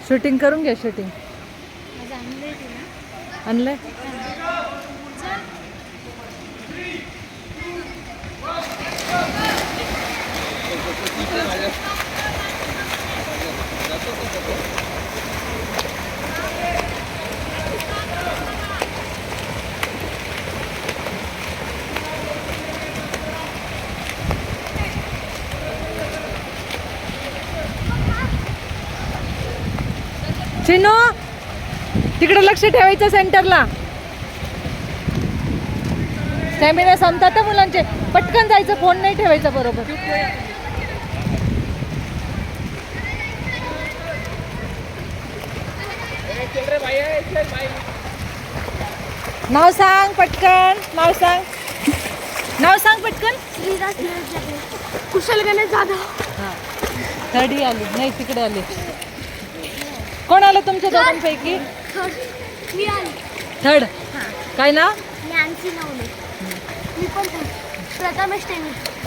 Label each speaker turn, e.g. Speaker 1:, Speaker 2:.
Speaker 1: shooting करून घ्या shooting आणलंय चिनू तिकडे लक्ष ठेवायचं सेंटरला स्टॅमिना संपतात तर मुलांचे पटकन जायचं फोन नाही ठेवायचा बरोबर नाव सांग पटकन नाव सांग पटकन
Speaker 2: कुशल गणेश जाधव
Speaker 1: हां थर्डी आली नाही तिकडे आली कोण आलं तुमच्या दोघांपैकी
Speaker 2: मी आली
Speaker 1: थर्ड काय नाव
Speaker 2: नॅन्सी नवले मी पण प्रथमेश टेमी